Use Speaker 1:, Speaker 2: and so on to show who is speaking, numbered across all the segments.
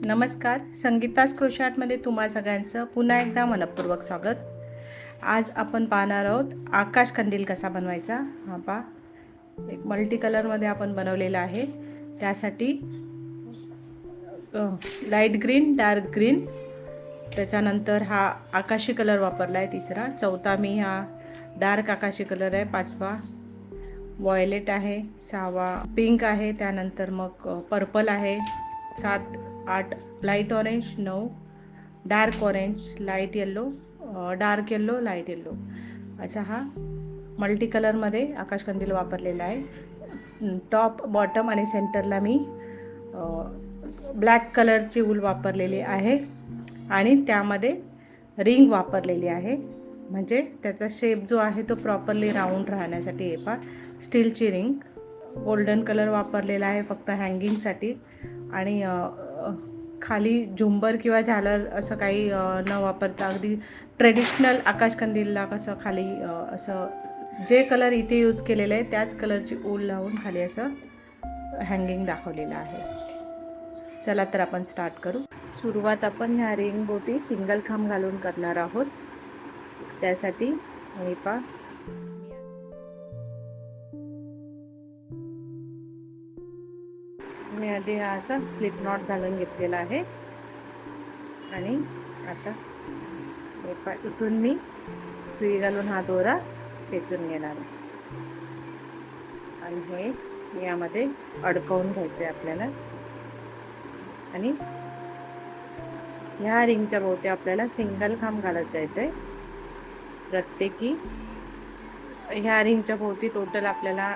Speaker 1: नमस्कार, संगीतास क्रोशाटमध्ये तुम्हा सगळ्यांचं पुन्हा एकदा मनपूर्वक स्वागत. आज आपण पाहणार आहोत आकाश कंदील कसा बनवायचा. हा पहा, एक मल्टी कलरमध्ये आपण बनवलेला आहे. त्यासाठी लाईट ग्रीन, डार्क ग्रीन, त्याच्यानंतर हा आकाशी कलर वापरला आहे तिसरा. चौथा मी हा डार्क आकाशी कलर आहे. पाचवा वॉयलेट आहे. सहावा पिंक आहे. त्यानंतर मग पर्पल आहे. 7, 8 light orange, 9 dark orange, light yellow, dark yellow, light yellow, असा हा मल्टी कलरमध्ये आकाशकंदील वापरलेला आहे. टॉप, बॉटम आणि सेंटरला मी ब्लॅक कलरची वूल वापरलेली आहे आणि त्यामध्ये रिंग वापरलेली आहे, म्हणजे त्याचा शेप जो आहे तो प्रॉपरली राऊंड राहण्यासाठी. हे पहा, स्टीलची रिंग. गोल्डन कलर वापरलेला आहे फक्त हँगिंगसाठी आणि खाली झुंबर किंवा झालर असं काही न वापरता अगदी ट्रेडिशनल आकाशकंदीलला कसं खाली असं जे कलर इथे यूज केलेलं आहे त्याच कलरची ऊल लावून खाली असं हँगिंग दाखवलेलं आहे. चला तर आपण स्टार्ट करू. सुरुवात आपण ह्या रिंग भोवती सिंगल खांब घालून करणार आहोत. त्यासाठी हे पहा, मी आधी हा असा स्लिप नॉट घालून घेतलेला आहे आणि आता हे पहा, इथून मी सुई घालून हा दोरा खेचून घेणार आहे आणि हे यामध्ये अडकवून घ्यायचं आहे आपल्याला. आणि ह्या रिंगच्या भोवती आपल्याला सिंगल खांब घालत जायचं आहे. प्रत्येकी ह्या रिंगच्या भोवती टोटल आपल्याला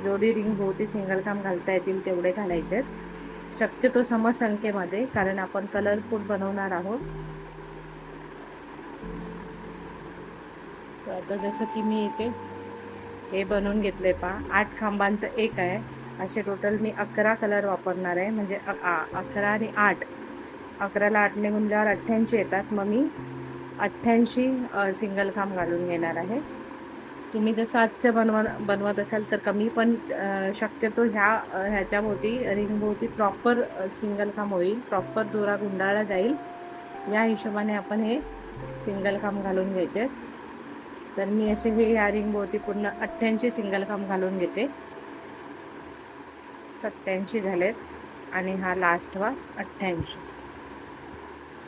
Speaker 1: जेवढी रिंग भोवती सिंगल खांब घालता येतील तेवढे घालायचे आहेत, शक्यतो समसंख्येमध्ये, कारण आपण कलरफुल बनवणार आहोत. तर आता जसं की मी इथे हे बनवून घेतले पहा, 8 खांबांचं एक आहे. असे टोटल मी 11 कलर वापरणार आहे, म्हणजे 11 आणि 8, 11ला 8ने गुणल्यावर 88 येतात. मग मी 88 सिंगल खांब घालून घेणार आहे. तुम्ही जर 7चे बनवत असाल तर कमी, पण शक्यतो ह्याच्या भोवती रिंग भोवती प्रॉपर सिंगल खांब होईल, प्रॉपर दोरा गुंडाळला जाईल, या हिशोबाने आपण हे सिंगल खांब घालून घ्यायचे. तर मी असे हे ह्या रिंग भोवती पूर्ण 88 सिंगल खांब घालून घेते. 87 झालेत आणि हा लास्टवा 88.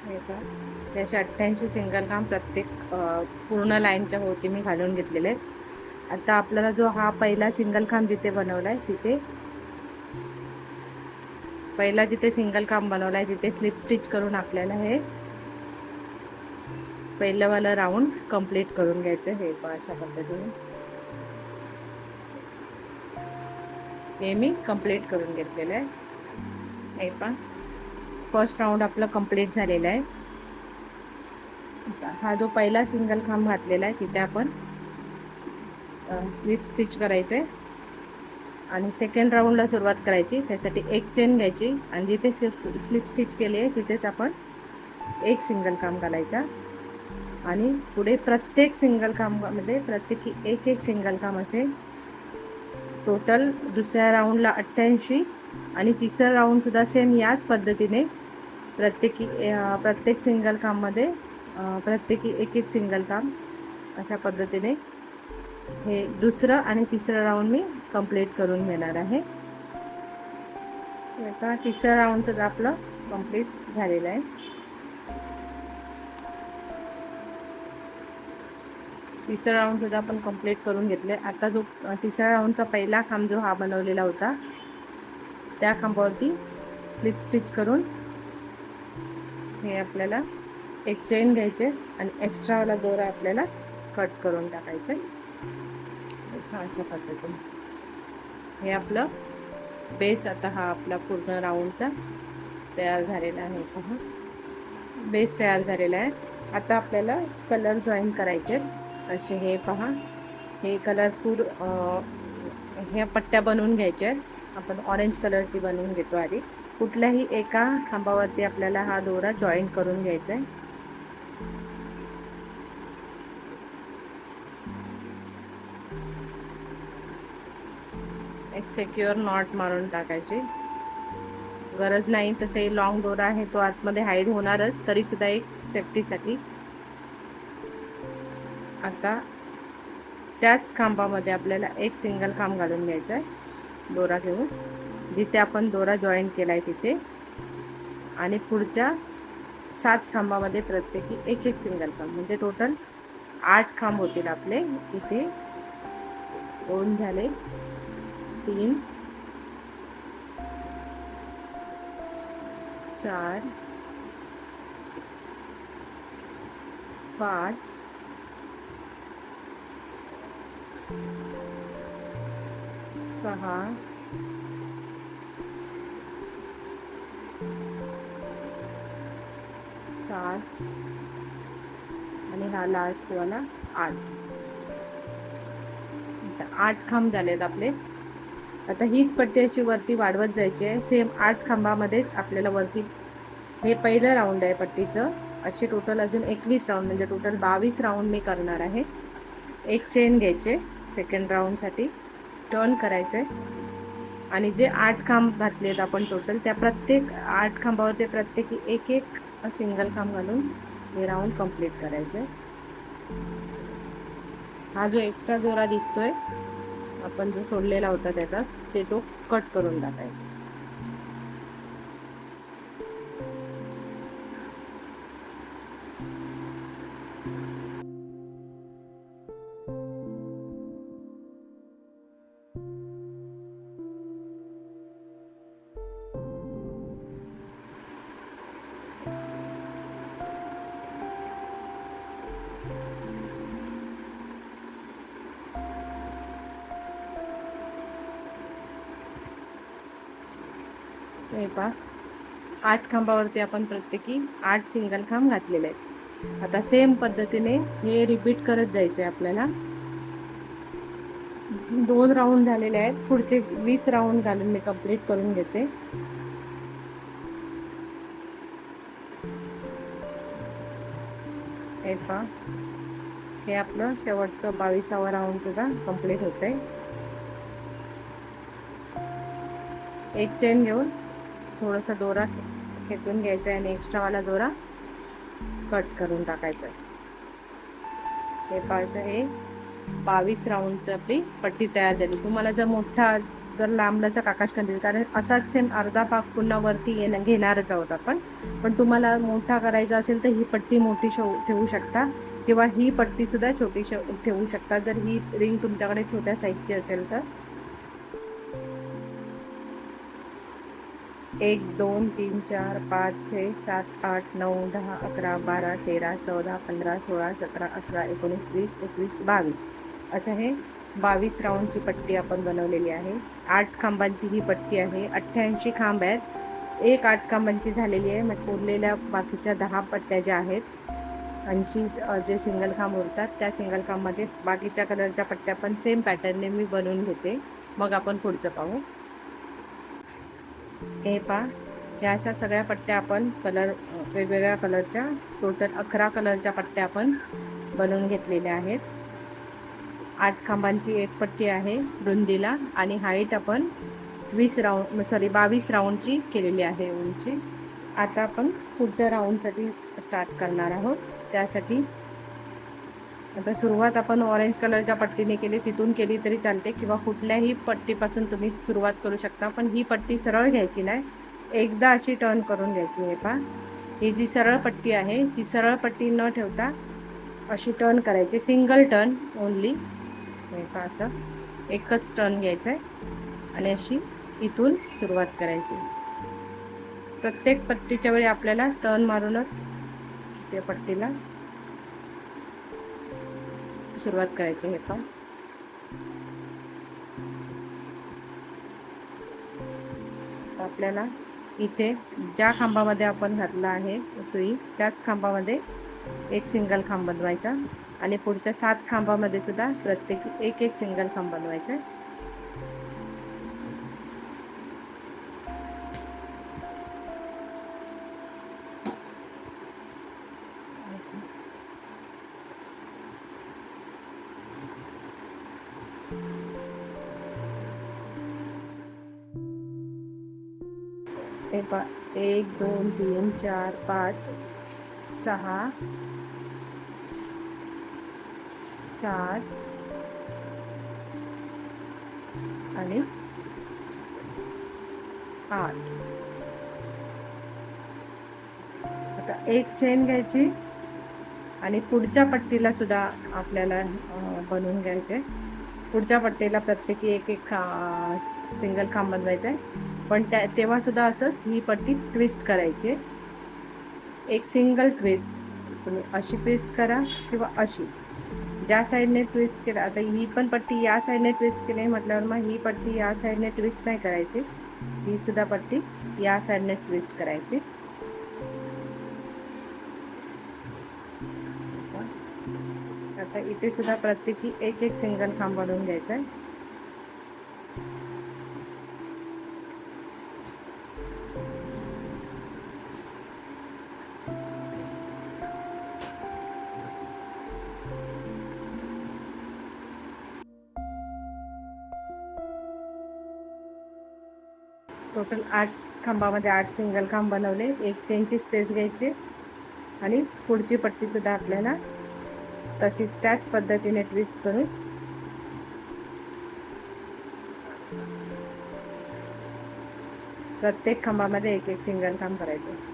Speaker 1: हे का त्याचे 88 सिंगल खांब प्रत्येक पूर्ण लाईनच्या भोवती मी घालून घेतलेले आहेत. आता आपल्याला जो हा पहिला सिंगल खांब जिथे बनवला आहे तिथे, पहिला जिथे सिंगल खांब बनवला आहे तिथे स्लिप स्टिच करून आपल्याला हे पहिलंवाला राऊंड कंप्लीट करून घ्यायचं. हे पहा, अशा पद्धतीने हे मी कंप्लीट करून घेतलेलं आहे. हे पहा, फर्स्ट राऊंड आपला कंप्लीट झालेला आहे. हा जो पहिला सिंगल खांब घातलेला आहे तिथे आपण स्लिप स्टिच करायचं आहे आणि सेकंड राऊंडला सुरुवात करायची. त्यासाठी एक चेन घ्यायची आणि जिथे स्लिप स्टिच केली आहे तिथेच आपण एक सिंगल खांब घालायचा आणि पुढे प्रत्येक सिंगल खांबामध्ये प्रत्येकी एक एक सिंगल खांब असे टोटल. दुसऱ्या राऊंडला 88 आणि तिसरा राऊंडसुद्धा सेम याच पद्धतीने प्रत्येक सिंगल खांबमध्ये प्रत्येकी एक एक सिंगल खांब, अशा पद्धतीने हे दुसरं आणि तिसरं राऊंड मी कंप्लीट करून घेणार आहे. आता तिसरं राऊंडसुद्धा आपलं कंप्लीट झालेलं आहे. तिसरा राऊंडसुद्धा आपण कंप्लीट करून घेतले. आता जो तिसऱ्या राऊंडचा पहिला खांब जो हा बनवलेला होता त्या खांबावरती स्लिप स्टिच करून हे आपल्याला एक चेन घ्यायचे आणि एक्स्ट्रावाला दोरा आपल्याला कट करून टाकायचं. अशा पद्धतीने हे आपलं बेस, आता हा आपला पूर्ण राऊंडचा तयार झालेला आहे. पहा, बेस तयार झालेला आहे. आता आपल्याला कलर जॉईन करायचे. असे हे पहा, हे कलरफुल ह्या पट्ट्या बनवून घ्यायच्या आहेत. आपण ऑरेंज कलरची बनवून घेतो आधी. कुठल्याही एका खांबावरती आपल्याला हा दोरा जॉईन करून घ्यायचा आहे. एक सिक्युअर नॉट मारून टाकायची. गरज नाही, तसे लॉंग दोरा आहे तो आतमध्ये हाईड होणारच, तरी सुद्धा एक सेफ्टीसाठी. आता त्याच खांबामध्ये आपल्याला एक सिंगल खांब घालून घ्यायचा आहे दोरा घेऊन, जिथे आपण दोरा जॉईन केलाय तिथे, आणि पुढच्या 7 खांबामध्ये प्रत्येकी एक एक सिंगल खांब, म्हणजे टोटल 8 खांब होतील आपले. इथे 2 झाले, 3, 4, 5, 6, 7 आणि हा लास्ट वाला 8. 8 खांब झालेत आपले. आता हीच पट्टी अशी वरती वाढवत जायची आहे. सेम 8 खांबामध्येच आपल्याला वरती, हे पहिलं राऊंड आहे पट्टीचं. असे टोटल अजून 21 राऊंड, म्हणजे टोटल 22 राऊंड मी करणार आहे. एक चेन घ्यायचे सेकंड राऊंडसाठी, टर्न करायचे, आणि जे 8 खांब घातलेत आपण टोटल, त्या प्रत्येक 8 खांबावरती प्रत्येकी एक एक सिंगल खांब घालून हे राऊंड कंप्लीट करायचे. हा जो एक्स्ट्रा दोरा दिसतोय आपण जो सोडलेला होता त्याचा, ते तो कट करून टाकायचा. हे पहा, 8 खांबावरती आपण प्रत्येकी 8 सिंगल खांब घातलेले आहेत. आता सेम पद्धतीने हे रिपीट करत जायचे आपल्याला. 2 राऊंड झालेले आहेत, पुढचे 20 राऊंड घालून मी कंप्लीट करून घेते. हे पहा, हे आपलं शेवटचं 22वा राऊंड सुद्धा कंप्लीट होतंय. एक चेन घेऊन थोडासा दोरा खेचून घ्यायचा आहे आणि एक्स्ट्रावाला दोरा कट करून टाकायचा आहे. हे पास हे 22 राऊंडची आपली पट्टी तयार झाली. तुम्हाला जर मोठा, जर लांबलाचा काकाशकंदील, कारण असाच सेम अर्धा पाक पुन्हा वरती घेणारच आहोत आपण, पण तुम्हाला मोठा करायचा असेल तर ही पट्टी मोठी ठेवू शकता, किंवा ही पट्टी सुद्धा छोटी ठेवू शकता, जर ही रिंग तुमच्याकडे छोट्या साईजची असेल तर. 1 2 3 4 5 6 7 8 9 10 11 12 13 14 15 16 17 18 19 20 21 22 असं हे 22 राऊंडची पट्टी आपण बनवलेली आहे. 8 खांबांची ही पट्टी आहे. 88 खांब आहेत. एक 8 खांबांची झालेली आहे. मग उरलेल्या बाकीच्या 10 पट्ट्या ज्या आहेत, 80 जे सिंगल खांब उरतात, त्या सिंगल खांबमध्ये बाकीच्या कलरच्या पट्ट्या पण सेम पॅटर्नने मी बनवून घेते. मग आपण पुढचं पाहू. हे पहा, या अशा सगळ्या पट्ट्या आपण वेगवेगळ्या कलरच्या, टोटल 11 कलरच्या पट्ट्या आपण बनवून घेतलेल्या आहेत. 8 खांबांची एक पट्टी आहे रुंदीला, आणि हाईट आपण 22 राऊंडची केलेली आहे उंची. आता आपण पुढच्या राऊंडसाठी स्टार्ट करणार आहोत. त्यासाठी आता सुरुवात आपण ऑरेंज कलरच्या पट्टीने केली, तिथून केली तरी चालते, किंवा कुठल्याही पट्टीपासून तुम्ही सुरुवात करू शकता. पण ही पट्टी सरळ घ्यायची नाही, एकदा अशी टर्न करून घ्यायची. हे पहा, ही जी सरळ पट्टी आहे ती सरळ पट्टी न ठेवता अशी टर्न करायची, सिंगल टर्न ओनली. हे पहा, असं एकच टर्न घ्यायचं आहे आणि अशी इथून सुरुवात करायची. प्रत्येक पट्टीच्या वेळी आपल्याला टर्न मारूनच त्या पट्टीला सुरुवात करायची. हे पण आपल्याला इथे ज्या खांबामध्ये आपण घातला आहे सुई, त्याच खांबामध्ये एक सिंगल खांब बनवायचा, आणि पुढच्या 7 खांबामध्ये सुद्धा प्रत्येकी एक एक सिंगल खांब बनवायचा. हे पा 1 2 3 4 5 6 7 आणि 8. आता एक चेन घ्यायची आणि पुढच्या पट्टीला सुद्धा आपल्याला बनवून घ्यायचे. पुढच्या पट्टीला प्रत्येकी एक सिंगल खांब बनवायचा आहे, पण तेव्हा सुद्धा असंच ही पट्टी ट्विस्ट करायची. एक सिंगल ट्विस्ट तुम्ही अशी ट्विस्ट करा किंवा अशी, ज्या साईडने ट्विस्ट केला. आता ही पण पट्टी या साईडने ट्विस्ट केली म्हटल्यावर मग ही पट्टी या साईडने ट्विस्ट नाही करायची, ही सुद्धा पट्टी या साईडने ट्विस्ट करायची. आता इथे सुद्धा प्रत्येकी एक सिंगल खांब बनवून घ्यायचा आहे. टोटल 8 खांबामध्ये 8 सिंगल खांब बनवले. एक चेनची स्पेस घ्यायची आणि पुढची पट्टी सुद्धा आपल्याला तशीच त्याच पद्धतीने ट्विस्ट करून प्रत्येक खांबामध्ये एक सिंगल खांब करायचं.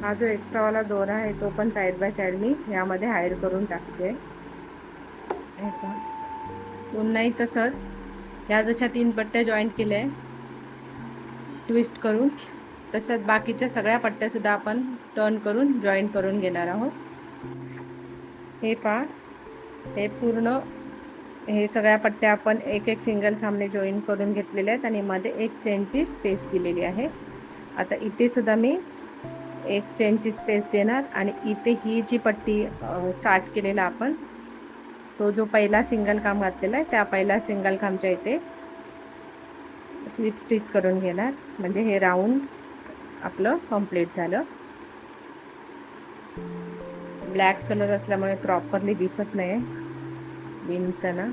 Speaker 1: हा जो एक्स्ट्रावाला दोरा आहे तो पण साईड बाय साईड मी यामध्ये हाईड करून टाकते. पुन्हाही तसंच या जशा 3 पट्ट्या जॉईंट केल्या ट्विस्ट करून, तसंच बाकीच्या सगळ्या पट्ट्यासुद्धा आपण टर्न करून जॉईंट करून घेणार आहोत. हे पहा, हे पूर्ण हे सगळ्या पट्ट्या आपण एक सिंगल खांबने जॉईन करून घेतलेल्या आहेत आणि मध्ये एक चेनची स्पेस दिलेली आहे. आता इथे सुद्धा मी एक चेनची स्पेस देणार आणि इथे ही जी पट्टी स्टार्ट केलेला आपण तो जो पहिला सिंगल खांब घातलेला आहे त्या पहिला सिंगल खांबच्या इथे स्लिप स्टिच करून घेणार. म्हणजे हे राऊंड आपलं कंप्लीट झालं. ब्लॅक कलर असल्यामुळे प्रॉपरली दिसत नाही विणताना.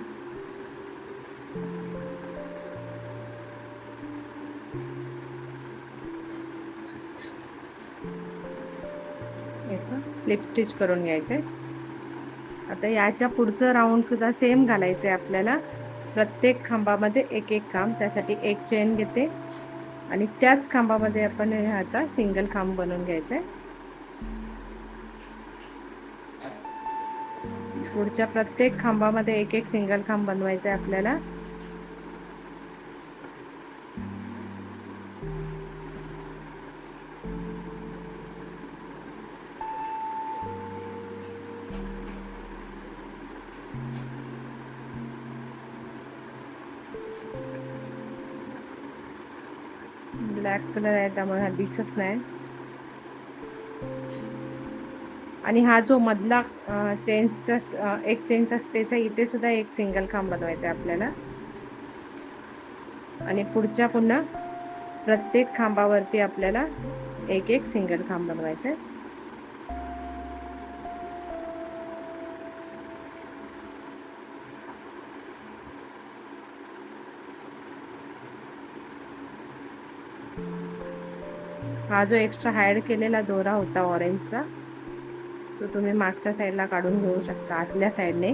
Speaker 1: स्लिप स्टिच करून घ्यायचे. आता याच्या पुढचं राऊंड सुद्धा सेम घालायचं आहे आपल्याला. प्रत्येक खांबामध्ये एक खांब, त्यासाठी एक चेन घेते आणि त्याच खांबामध्ये आपण हे आता सिंगल खांब बनवून घ्यायचं आहे. पुढच्या प्रत्येक खांबामध्ये एक सिंगल खांब बनवायचा आहे आपल्याला. ब्लॅक कलर आहे त्यामुळे हा दिसत नाही. आणि हा जो मधला एक चेनचा स्पेस आहे इथे सुद्धा एक सिंगल खांब बनवायचा आहे आपल्याला. आणि पुढच्या पुन्हा प्रत्येक खांबावरती आपल्याला एक सिंगल खांब बनवायचा आहे. हा जो एक्स्ट्रा हाईड केलेला दोरा होता ऑरेंजचा तो तुम्ही मागच्या साईडला काढून घेऊ शकता, आतल्या साईडने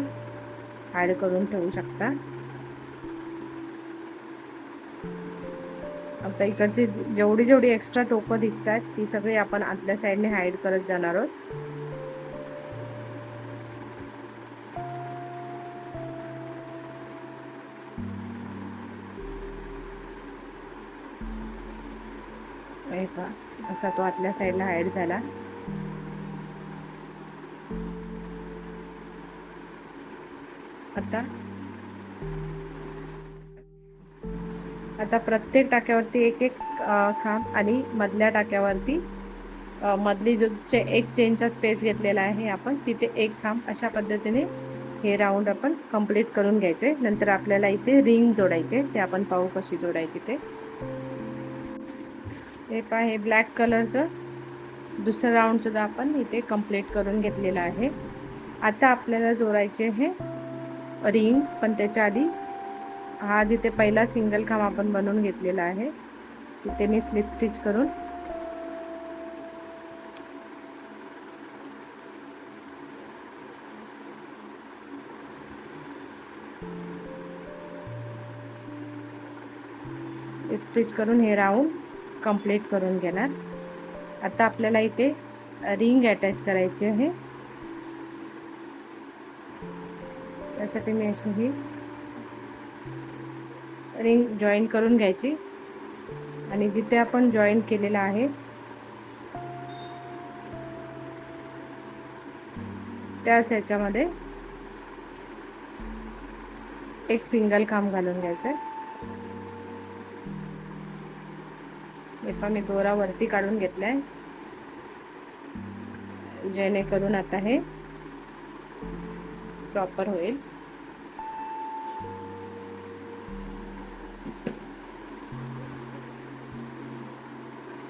Speaker 1: हाईड करून ठेवू शकता. आता इकडची जेवढी एक्स्ट्रा टोकं दिसतात ती सगळी आपण आतल्या साईडने हाईड करत जाणार आहोत. असा तो आतल्या साईडला हाईड झाला. आता प्रत्येक टाक्यावरती एक खांब आणि मधल्या टाक्यावरती मधली जो एक चेनचा स्पेस घेतलेला आहे आपण, तिथे एक खांब अशा पद्धतीने हे राऊंड आपण कंप्लीट करून घ्यायचे. नंतर आपल्याला इथे रिंग जोडायचे, ते आपण पाहू कशी जोडायची ते. हे पहा, हे ब्लॅक कलरचं दुसरं राऊंड सुद्धा आपण इथे कंप्लीट करून घेतलेलं आहे. आता आपल्याला जोडायचे हे रिंग, पण त्याच्या आधी हा जिथे पहिला सिंगल खांब आपण बनवून घेतलेला आहे तिथे मी स्लिप स्टिच करून हे राऊंड कंप्लीट करून घेणार. आता आपल्याला इथे रिंग अटॅच करायची आहे. त्यासाठी मी अशी ही रिंग जॉईन करून घ्यायची आणि जिथे आपण जॉईन केलेला आहे त्याच ह्याच्यामध्ये एक सिंगल खांब घालून घ्यायचं आहे. हे पण मी दोरा वरती काढून घेतलाय, जेणेकरून आता हे प्रॉपर होईल.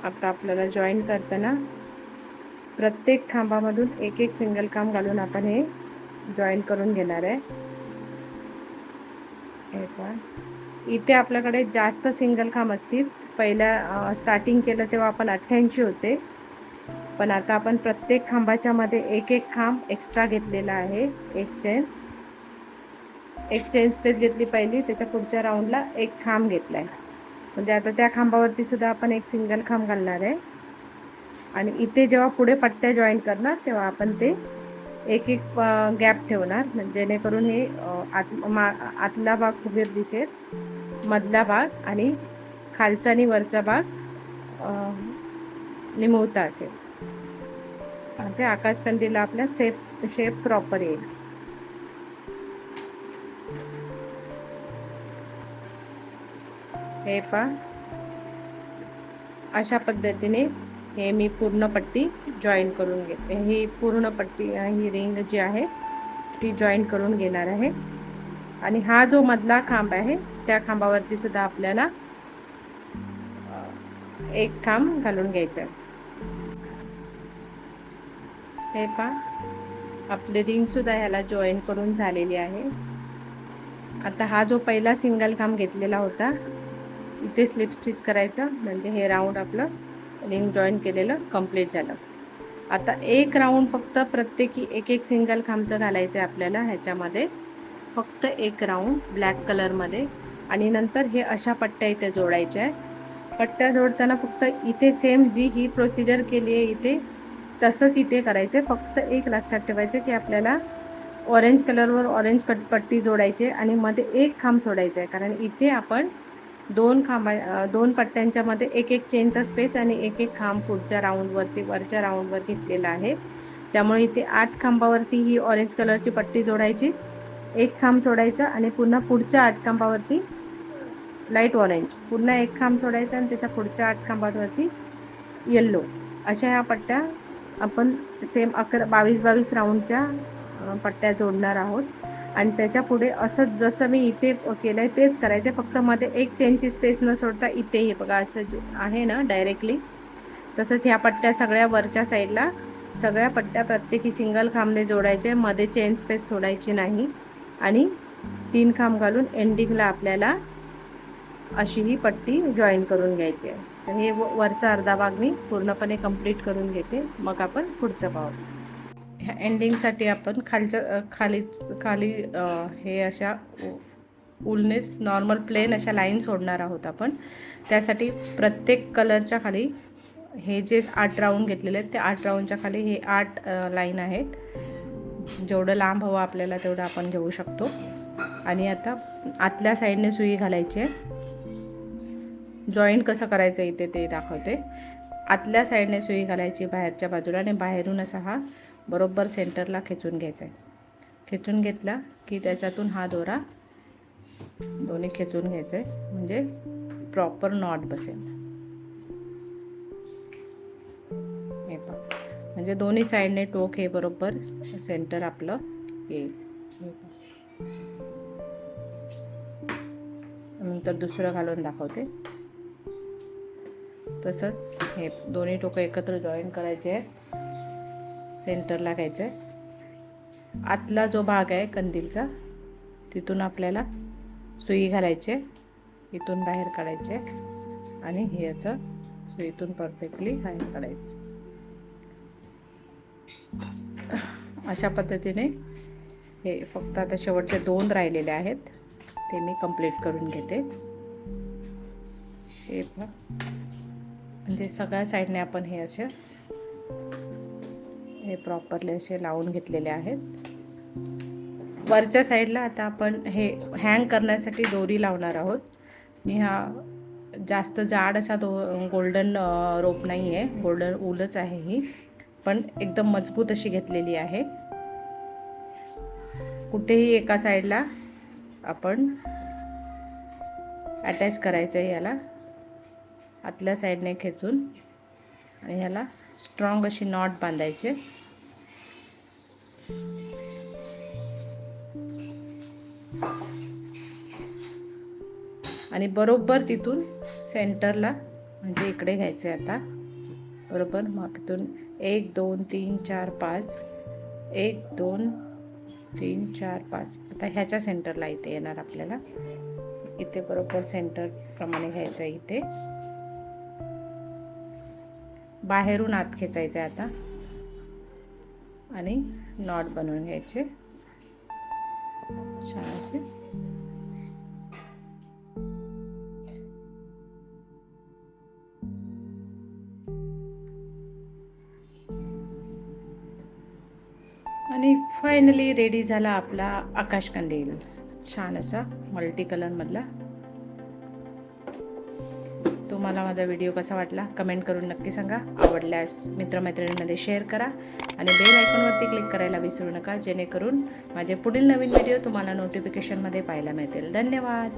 Speaker 1: आता आपल्याला जॉईन करताना प्रत्येक खांबामधून एक एक सिंगल खांब घालून आपण हे जॉईन करून घेणार आहे. हे पण इथे आपल्याकडे जास्त सिंगल खांब असतील. पहिल्या स्टार्टिंग केलं तेव्हा आपण 88 होते, पण आता आपण प्रत्येक खांबाच्या मध्ये एक एक खांब एक्स्ट्रा घेतलेला आहे. एक चेन स्पेस घेतली पहिली, त्याच्या पुढच्या राऊंडला एक खांब घेतलाय. म्हणजे आता त्या खांबावरती सुद्धा आपण एक सिंगल खांब घालणार आहे. आणि इथे जेव्हा पुढे पट्ट्या जॉईन करणार तेव्हा आपण ते एक एक गॅप ठेवणार, जेणेकरून हे आतला भाग फुगीर दिसेल, मधला भाग आणि खालचा आणि वरचा भाग निमुळता असेल. म्हणजे आकाशकंदीला आपल्या शेप प्रॉपर येईल. हे पहा, अशा पद्धतीने हे मी पूर्ण पट्टी जॉईन करून घेते. ही पूर्ण पट्टी, ही रिंग जी आहे ती जॉईन करून घेणार आहे. आणि हा जो मधला खांब आहे त्या खांबावरती सुद्धा आपल्याला एक खांब घालून घ्यायचा. हे पहा, आपली रिंग सुद्धा ह्याला जॉईन करून झालेली आहे. आता हा जो पहिला सिंगल खांब घेतलेला होता इथे स्लिप स्टिच करायचं, म्हणजे हे राऊंड आपलं रिंग जॉईन केलेलं कंप्लीट झालं. आता एक राऊंड फक्त प्रत्येकी एक एक सिंगल खांबचं घालायचं आहे आपल्याला ह्याच्यामध्ये, फक्त एक राऊंड ब्लॅक कलरमध्ये. आणि नंतर हे अशा पट्ट्या इथे जोडायच्या आहे. पट्ट्या जोडताना फक्त इथे सेम जी ही प्रोसिजर केली आहे इथे तसंच इथे करायचं आहे. फक्त एक लक्षात ठेवायचं की आपल्याला ऑरेंज कलरवर ऑरेंज पट्टी जोडायची आणि मध्ये एक खांब सोडायचा आहे, कारण इथे आपण दोन पट्ट्यांच्या मध्ये एक एक चेनचा स्पेस आणि एक एक खांब पुढच्या राऊंडवरती वरच्या राऊंडवर घेतलेला आहे. त्यामुळे इथे 8 खांबावरती ही ऑरेंज कलरची पट्टी जोडायची, एक खांब सोडायचा आणि पुन्हा पुढच्या 8 खांबावरती लाईट ऑरेंज, पुन्हा एक खांब सोडायचा आणि त्याच्या पुढच्या 8 खांबावरती येल्लो. अशा ह्या पट्ट्या आपण सेम 22 राऊंडच्या पट्ट्या जोडणार आहोत. आणि त्याच्या पुढे असं जसं मी इथे केलं आहे तेच करायचं, फक्त मध्ये एक चेनची स्पेस न सोडता इथे हे बघा असं जे आहे ना डायरेक्टली, तसंच ह्या पट्ट्या सगळ्या वरच्या साईडला सगळ्या पट्ट्या प्रत्येकी सिंगल खांबने जोडायचे, मध्ये चेन स्पेस सोडायची नाही. आणि 3 खांब घालून एंडिंगला आपल्याला अशी ही पट्टी जॉईन करून घ्यायची आहे. तर हे वरचा अर्धा भाग मी पूर्णपणे कंप्लीट करून घेते, मग आपण पुढचं पाहू. ह्या एंडिंगसाठी आपण खाली हे अशा उलनेस नॉर्मल प्लेन अशा लाईन सोडणार आहोत आपण. त्यासाठी प्रत्येक कलरच्या खाली हे जे 8 राऊंड घेतलेले आहेत त्या 8 राऊंडच्या खाली हे 8 लाईन आहेत. जेवढं लांब हवं आपल्याला तेवढं आपण घेऊ शकतो. आणि आता आतल्या साईडने सुई घालायची आहे. जॉईंट कसं करायचं इथे ते दाखवते. आतल्या साईडने सुई घालायची बाहेरच्या बाजूला आणि बाहेरून असा हा बरोबर सेंटरला खेचून घ्यायचा आहे. खेचून घेतला की त्याच्यातून हा दोरा दोन्ही खेचून घ्यायचा आहे, म्हणजे प्रॉपर नॉट बसेल. हे म्हणजे दोन्ही साईडने टोक हे बरोबर सेंटर आपलं येईल. नंतर दुसरं घालून दाखवते. तसंच हे दोन्ही टोकं एकत्र जॉईन करायचे आहेत, सेंटरला घ्यायचं आहे. आतला जो भाग आहे कंदीलचा तिथून आपल्याला सुई घालायचे, इथून बाहेर काढायचे आणि हे असं सुईतून परफेक्टली बाहेर काढायचं. अशा पद्धतीने हे फक्त आता शेवटचे 2 राहिलेले आहेत ते मी कंप्लीट करून घेते. हे म्हणजे सगळ्या साईडने आपण हे असे हे प्रॉपरली असे लावून घेतलेले आहेत. वरच्या साईडला आता आपण हे हँग करण्यासाठी दोरी लावणार आहोत. मी हा जास्त जाड असा गोल्डन रोप नाही आहे, गोल्डन ऊलच आहे ही, पण एकदम मजबूत अशी घेतलेली आहे. कुठेही एका साईडला आपण अटॅच करायचं आहे याला, आतल्या साईडने खेचून, आणि ह्याला स्ट्रॉंग अशी नॉट बांधायचे. आणि बरोबर तिथून सेंटरला म्हणजे इकडे घ्यायचं आहे आता बरोबर. मग तिथून 1 2 3 4 5 1 2 3 4 5 आता ह्याच्या सेंटरला इथे येणार आपल्याला. इथे बरोबर सेंटर प्रमाणे घ्यायचं आहे. इथे बाहेरून आत खेचायचं आहे आता आणि नॉट बनवून घ्यायचे छान असे. आणि फायनली रेडी झाला आपला आकाशकंदील, छान असा मल्टी कलरमधला. तुम्हाला माझा व्हिडिओ कसा वाटला कमेंट करून नक्की सांगा. आवडल्यास मित्रमैत्रिणींमध्ये शेअर करा आणि बेल आयकॉनवरती क्लिक करायला विसरू नका, जेणेकरून माझे पुढील नवीन व्हिडिओ तुम्हाला नोटिफिकेशनमध्ये पाहायला मिळतील. धन्यवाद.